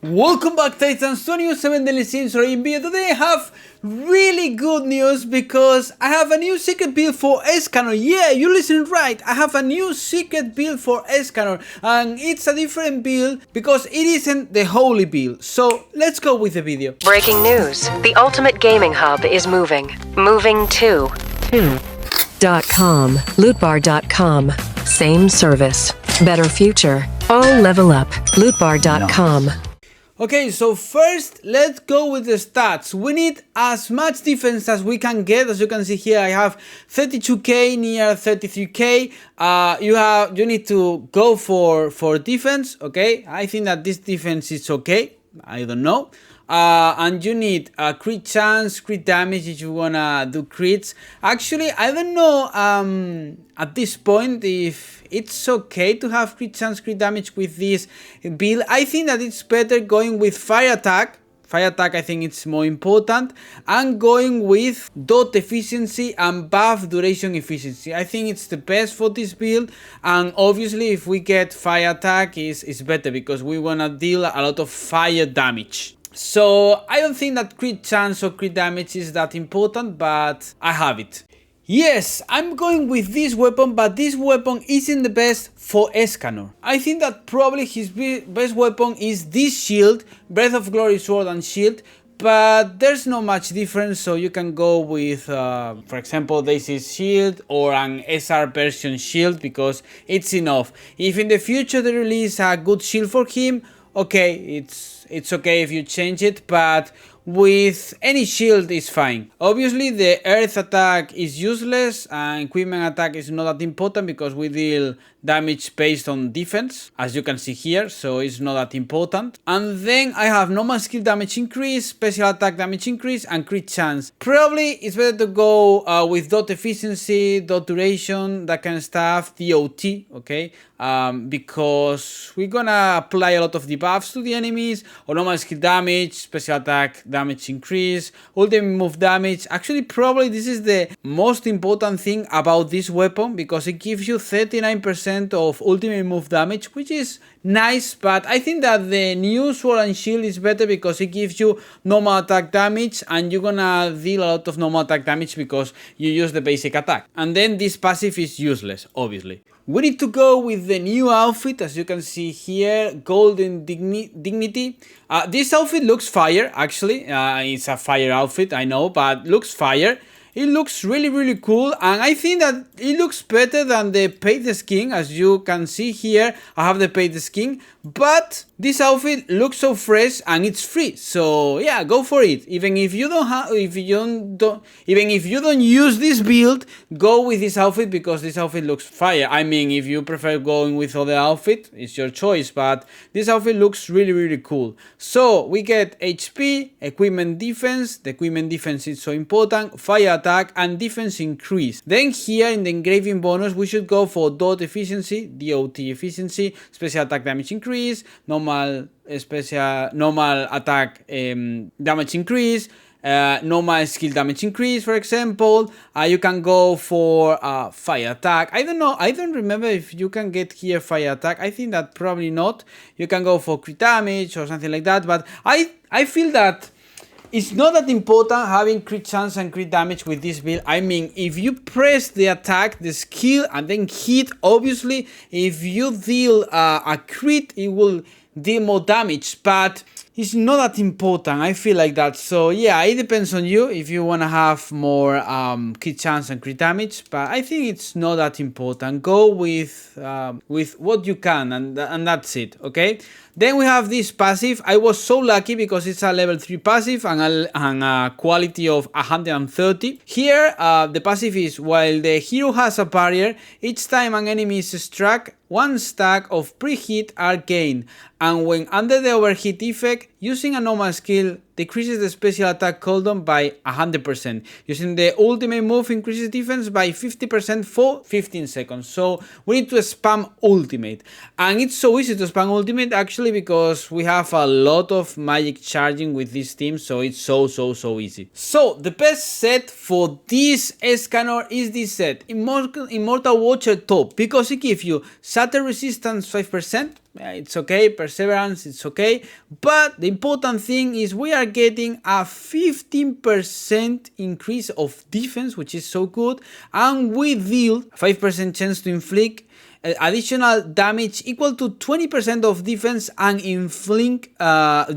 Welcome back, Titans, to a new 7 Daily Sims Rain video. Today I have really good news because I have a new secret build for ESCANOR. Yeah, you listened right. I have a new secret build for ESCANOR, and it's a different build because it isn't the holy build. So let's go with the video. Breaking news. The ultimate gaming hub is moving. Moving to .com. LOOTBAR.com. Same service. Better future. All level up. LOOTBAR.com. Okay, so first let's go with the stats. We need as much defense as we can get. As you can see here, I have 32k near 33k. You need to go for defense. Okay, I think that this defense is okay. I don't know. And you need a crit chance, crit damage if you wanna do crits. Actually, I don't know at this point if it's okay to have crit chance, crit damage with this build. I think that it's better going with fire attack. Fire attack, I think it's more important, and going with dot efficiency and buff duration efficiency. I think it's the best for this build, and obviously if we get fire attack is better because we wanna deal a lot of fire damage. So I don't think that crit chance or crit damage is that important, but I have it. Yes, I'm going with this weapon, but this weapon isn't the best for ESCANOR. I think that probably his best weapon is this shield, Breath of Glory sword and shield, but there's not much difference, so you can go with, for example, this is shield or an SR version shield because it's enough. If in the future they release a good shield for him, okay, it's okay if you change it, but with any shield is fine. Obviously the earth attack is useless and equipment attack is not that important because we deal damage based on defense, as you can see here, so it's not that important. And then I have normal skill damage increase, special attack damage increase, and crit chance. Probably it's better to go with dot efficiency, dot duration, that kind of stuff, DOT, okay, because we're gonna apply a lot of debuffs to the enemies, or normal skill damage, special attack damage increase, ultimate move damage. Actually, probably this is the most important thing about this weapon because it gives you 39% of ultimate move damage, which is nice, but I think that the new sword and shield is better because it gives you normal attack damage and you're gonna deal a lot of normal attack damage because you use the basic attack. And then this passive is useless, obviously. We need to go with the new outfit, as you can see here, Golden Dignity. This outfit looks fire, actually. It's a fire outfit, I know, but looks fire. It looks really cool, and I think that it looks better than the paid skin. As you can see here, I have the paid skin, but this outfit looks so fresh and it's free. So yeah, go for it. Even if you don't use this build, go with this outfit because this outfit looks fire. I mean, if you prefer going with other outfit, it's your choice, but this outfit looks really cool. So we get HP, equipment defense. The equipment defense is so important. Fire attack and defense increase. Then here in the engraving bonus we should go for dot efficiency, DOT efficiency, special attack damage increase, normal attack damage increase, normal skill damage increase, for example. You can go for fire attack. I don't know, I don't remember if you can get here fire attack. I think that probably not. You can go for crit damage or something like that, but I feel that it's not that important having crit chance and crit damage with this build. I mean, if you press the attack, the skill, and then hit, obviously, if you deal a crit, it will deal more damage, but it's not that important. I feel like that. So yeah, it depends on you if you want to have more crit chance and crit damage, but I think it's not that important. Go with what you can, and that's it, okay? Then we have this passive. I was so lucky because it's a level 3 passive and a quality of 130. Here, the passive is while the hero has a barrier, each time an enemy is struck, 1 stack of pre-hit are gained, and when under the overhit effect, using a normal skill decreases the special attack cooldown by 100%. Using the ultimate move increases defense by 50% for 15 seconds. So we need to spam ultimate, and it's so easy to spam ultimate actually because we have a lot of magic charging with this team, so it's so easy. So the best set for this ESCANOR is this set, Immortal Watcher Top, because it gives you shatter resistance 5%, it's okay. Perseverance, it's okay. But the important thing is we are getting a 15% increase of defense, which is so good. And we deal 5% chance to inflict additional damage equal to 20% of defense and inflict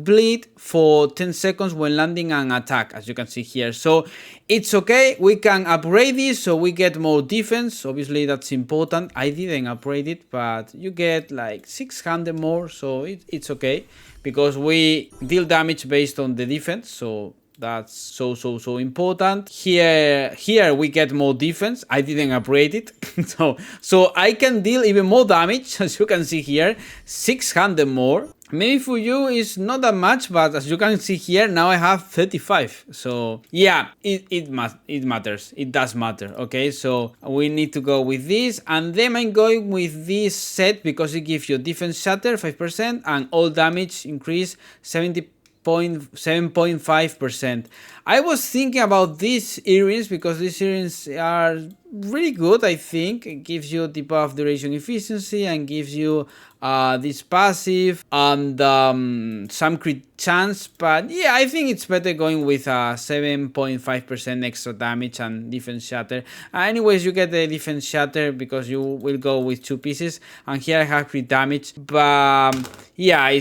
bleed for 10 seconds when landing an attack, as you can see here. So it's okay, we can upgrade this so we get more defense. Obviously that's important. I didn't upgrade it, but you get like 600 more, so it's okay because we deal damage based on the defense. So that's so important. Here we get more defense. I didn't upgrade it. so I can deal even more damage, as you can see here, 600 more. Maybe for you it's not that much, but as you can see here, now I have 35. So yeah, it matters. It does matter. Okay, so we need to go with this, and then I'm going with this set because it gives you defense shatter 5% and all damage increase 7.5%. I was thinking about these earrings because these earrings are really good. I think it gives you debuff duration efficiency and gives you this passive and some crit chance. But yeah, I think it's better going with 7.5% extra damage and defense shatter. Anyways, you get the defense shatter because you will go with 2 pieces, and here I have crit damage. But yeah,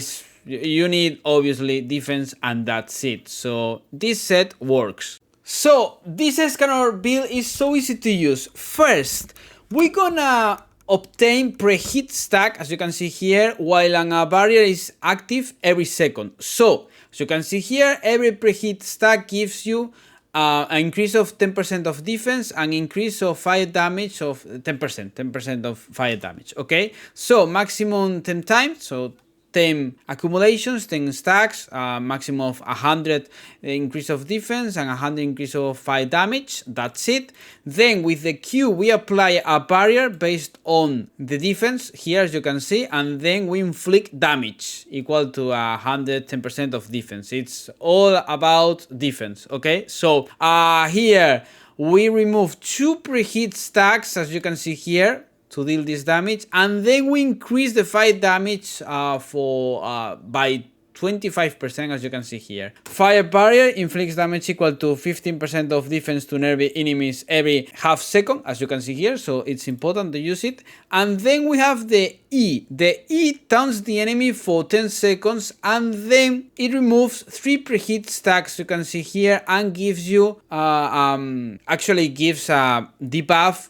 you need obviously defense and that's it. So this set works. So this Escanor build is so easy to use. First, we're gonna obtain preheat stack, as you can see here, while a barrier is active every second. So as you can see here, every preheat stack gives you an increase of 10% of defense, an increase of fire damage of 10% of fire damage. Okay, so maximum 10 times, so 10 accumulations, 10 stacks, maximum of 100 increase of defense and 100 increase of fire damage. That's it. Then with the Q we apply a barrier based on the defense here, as you can see, and then we inflict damage equal to 110% of defense. It's all about defense. Okay, so here we remove 2 preheat stacks, as you can see here, to deal this damage, and then we increase the fire damage by 25%, as you can see here. Fire barrier inflicts damage equal to 15% of defense to nearby enemies every half second, as you can see here, so it's important to use it. And then we have the E. The E taunts the enemy for 10 seconds and then it removes 3 preheat stacks, you can see here, and gives you actually gives a debuff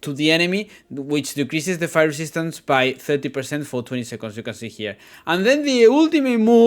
to the enemy, which decreases the fire resistance by 30% for 20 seconds, you can see here. And then the ultimate move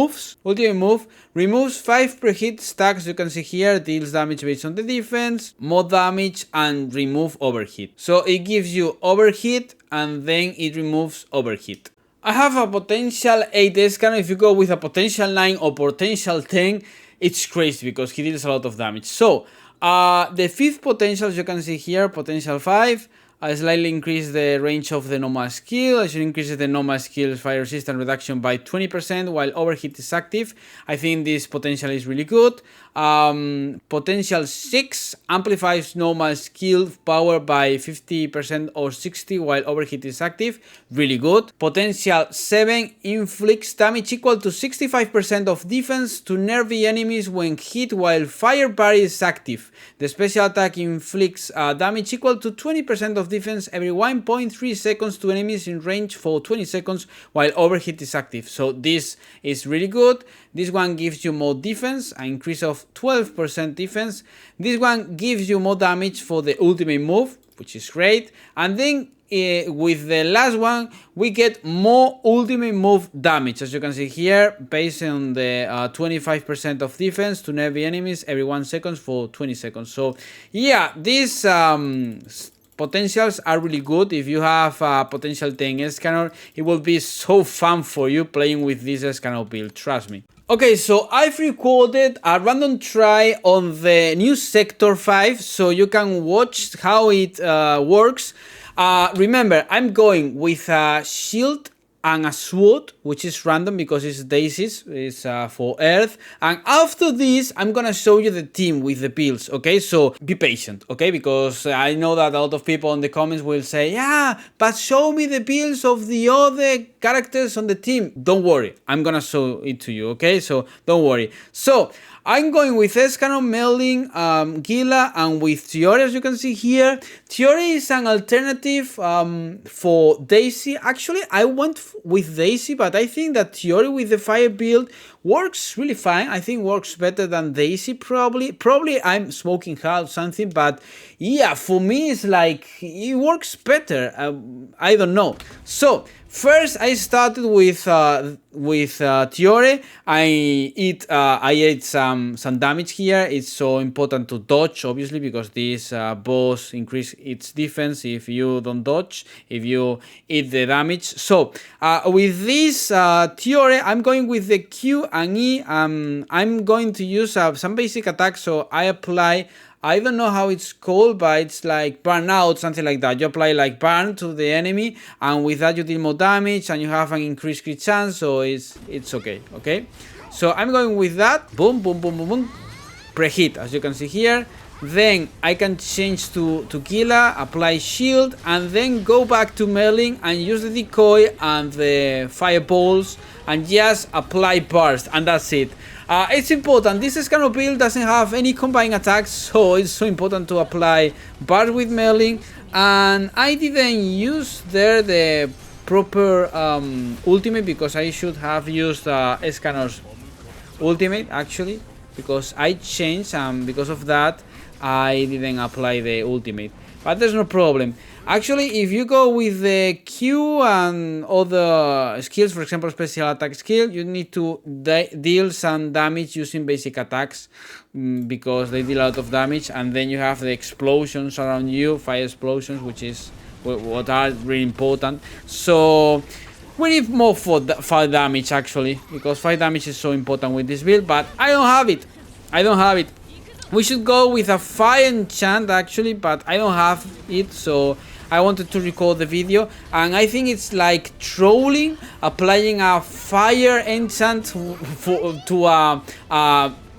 removes 5 preheat stacks, you can see here, deals damage based on the defense, more damage, and remove overheat. So it gives you overheat and then it removes overheat. I have a potential 8 Escanor. If you go with a potential 9 or potential 10, it's crazy because he deals a lot of damage. So the 5th potential, as you can see here, potential 5, I slightly increase the range of the normal skill. I should increase the normal skill's fire resistance reduction by 20% while overheat is active. I think this potential is really good. Potential 6 amplifies normal skill power by 50% or 60% while overheat is active. Really good. Potential 7 inflicts damage equal to 65% of defense to nearby enemies when hit while fire barrier is active. The special attack inflicts damage equal to 20% of defense every 1.3 seconds to enemies in range for 20 seconds while overheat is active. So this is really good. This one gives you more defense, an increase of 12% defense. This one gives you more damage for the ultimate move, which is great. And then with the last one, we get more ultimate move damage, as you can see here, based on the 25% of defense to nearby enemies every 1 second for 20 seconds. So yeah, these potentials are really good. If you have potential 10 Escanor, it will be so fun for you playing with this Escanor build, trust me. Okay, so I've recorded a random try on the new Sector 5, so you can watch how it works. Remember, I'm going with a shield and a SWOT, which is random because it's daisies, it's for Earth. And after this, I'm gonna show you the team with the builds, okay? So be patient, okay? Because I know that a lot of people in the comments will say, yeah, but show me the builds of the other characters on the team. Don't worry, I'm gonna show it to you, okay? So don't worry. So I'm going with Escanor, Merlin, Gila, and with Theory, as you can see here. Theory is an alternative for Daisy. Actually, I went with Daisy, but I think that Theory with the fire build works really fine. I think works better than Daisy, probably. Probably I'm smoking hard or something, but yeah, for me it's like, it works better. I don't know. So first, I started with Theory. I ate some damage here. It's so important to dodge, obviously, because this boss increase its defense if you don't dodge, if you eat the damage. So with this Theory, I'm going with the Q and E. I'm going to use some basic attacks. So I apply, I don't know how it's called, but it's like burnout, something like that. You apply like burn to the enemy, and with that you deal more damage, and you have an increased crit chance, so it's okay, okay? So I'm going with that. Boom, boom, boom, boom, boom. Preheat, as you can see here. Then I can change to Gila, apply shield, and then go back to Merlin and use the decoy and the fireballs, and just apply burst, and that's it. It's important, this Escanor build doesn't have any combined attacks, so it's so important to apply burst with Merlin. And I didn't use there the proper ultimate, because I should have used Escanor's ultimate actually, because I changed, and because of that I didn't apply the ultimate, but there's no problem. Actually, if you go with the Q and other skills, for example special attack skill, you need to deal some damage using basic attacks, because they deal a lot of damage. And then you have the explosions around you, fire explosions, which is what are really important. So we need more for fire damage actually, because fire damage is so important with this build, but I don't have it. I don't have it. We should go with a fire enchant actually, but I don't have it, so I wanted to record the video. And I think it's like trolling, applying a fire enchant to a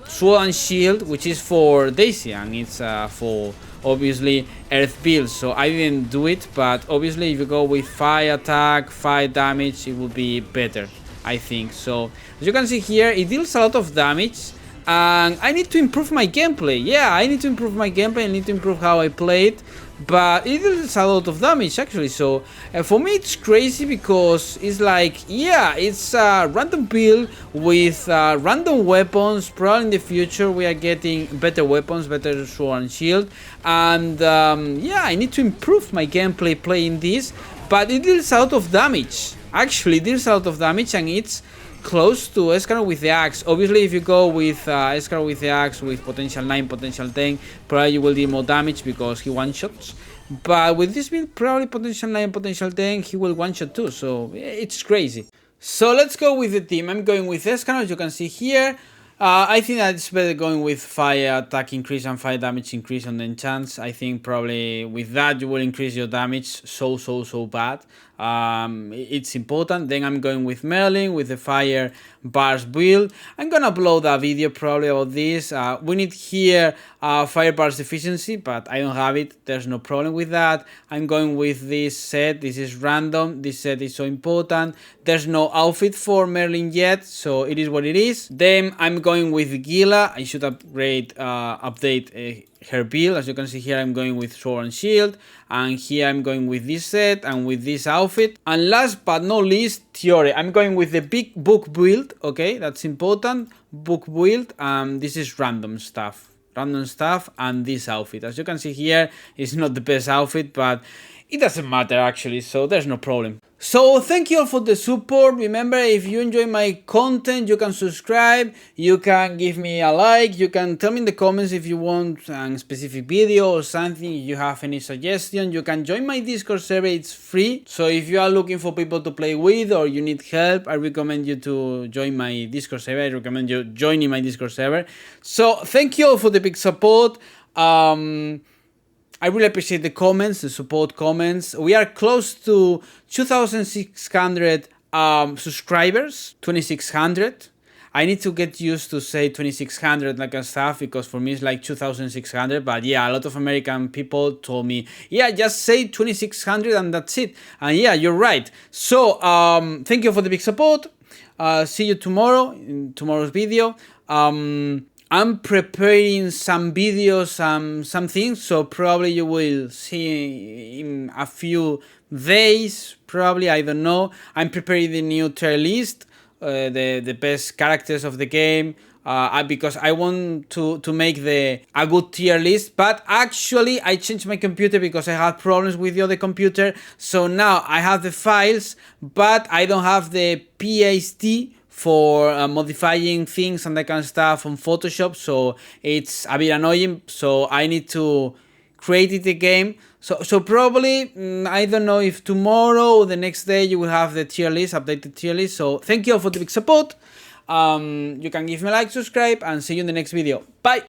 sword and shield, which is for Daisy, and it's for obviously Earth build, so I didn't do it. But obviously if you go with fire attack, fire damage, it will be better, I think. So as you can see here, it deals a lot of damage, and I need to improve my gameplay. Yeah, I need to improve my gameplay, I need to improve how I play it, but it deals a lot of damage actually. So for me it's crazy, because it's like, yeah, it's a random build with random weapons. Probably in the future we are getting better weapons, better sword and shield, and yeah, I need to improve my gameplay playing this. But it deals a lot of damage, actually it deals a lot of damage, and it's close to Escanor with the axe. Obviously if you go with Escanor with the axe with potential 9, potential 10, probably you will deal more damage because he one-shots. But with this build, probably potential 9, potential 10, he will one-shot too, so it's crazy. So let's go with the team. I'm going with Escanor, as you can see here. I think that it's better going with fire attack increase and fire damage increase on the enchants. I think probably with that you will increase your damage so bad. It's important. Then I'm going with Merlin with the fire bars build. I'm gonna upload a video probably about this. We need here fire bars efficiency, but I don't have it. There's no problem with that. I'm going with this set. This is random. This set is so important. There's no outfit for Merlin yet, so it is what it is. Then I'm going with Gila. I should update her build. As you can see here, I'm going with sword and shield, and here I'm going with this set and with this outfit. And last but not least, Theory. I'm going with the big book build. Okay, that's important. Book build. This is random stuff, and this outfit. As you can see here, it's not the best outfit, but it doesn't matter actually, so there's no problem. So thank you all for the support. Remember, if you enjoy my content, you can subscribe, you can give me a like, you can tell me in the comments if you want a specific video or something, if you have any suggestion. You can join my Discord server, it's free. So if you are looking for people to play with or you need help, I recommend you to join my Discord server. I recommend you joining my Discord server. So thank you all for the big support. I really appreciate the comments, the support comments. We are close to 2,600 subscribers, 2600. I need to get used to say 2600 like and stuff, because for me it's like 2600, but yeah, a lot of American people told me, yeah, just say 2600 and that's it. And yeah, you're right. So thank you for the big support. See you tomorrow in tomorrow's video. I'm preparing some videos, some things, so probably you will see in a few days, probably, I don't know. I'm preparing the new tier list, the best characters of the game, because I want to make a good tier list, but actually I changed my computer because I had problems with the other computer, so now I have the files, but I don't have the PhD for modifying things and that kind of stuff on Photoshop, so it's a bit annoying, so I need to create it again. So probably, I don't know if tomorrow or the next day you will have the tier list, updated tier list. So thank you all for the big support. You can give me a like, subscribe, and see you in the next video. Bye!